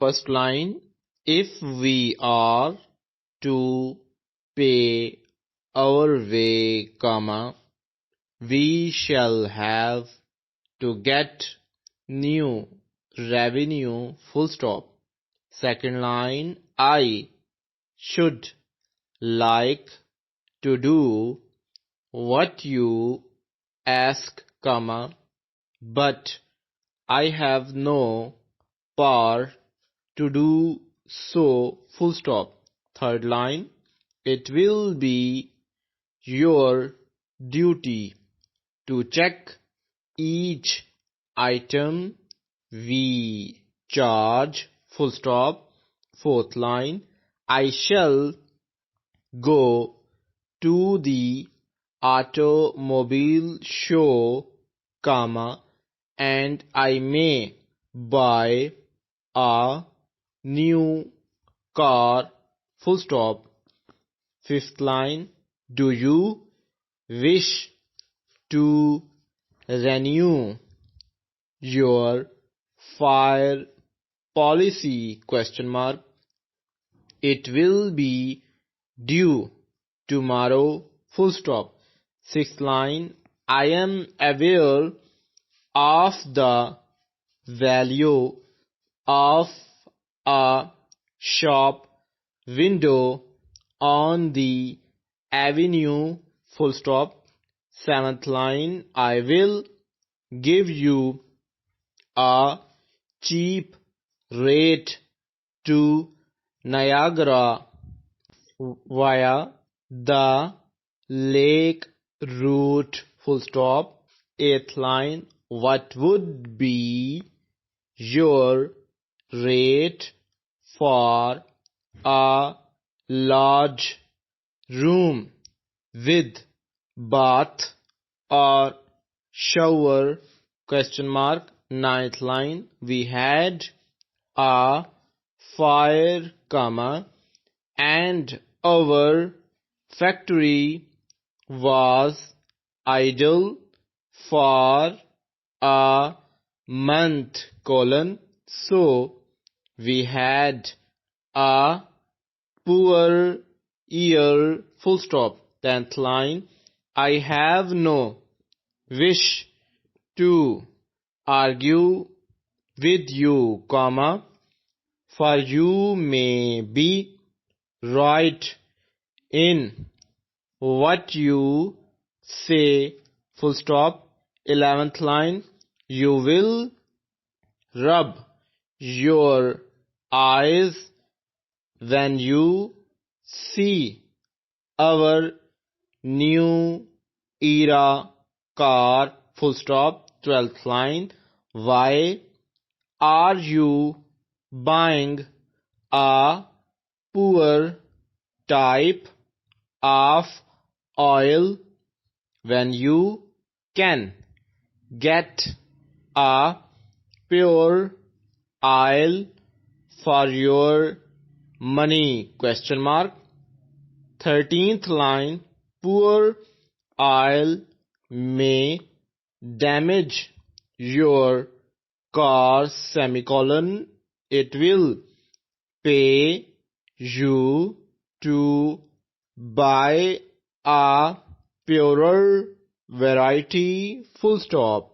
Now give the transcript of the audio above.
First line, if we are to pay our way, comma, we shall have to get new revenue, full stop. Second line, I should like to do what you ask, comma, but I have no power to do so, full stop. Third line, it will be your duty to check each item we charge, full stop. Fourth line, I shall go to the automobile show, comma, and I may buy a new car, full stop. Fifth line, do you wish to renew your fire policy, question mark? It will be due tomorrow, full stop. Sixth line, I am aware of the value of a shop window on the avenue, full stop. Seventh line, I will give you a cheap rate to Niagara via the lake route, full stop. Eighth line, what would be your rate for a large room with bath or shower, question mark. Ninth line, we had a fire, comma, and our factory was idle for a month, colon, so we had a poor year, full stop. 10th line, I have no wish to argue with you, comma, for you may be right in what you say, full stop. 11th line, you will rub your eyes when you see our new era car, full stop. 12th line, why are you buying a poor type of oil when you can get a pure oil for your money, question mark. 13th line, poor oil may damage your car, semicolon, it will pay you to buy a purer variety, full stop.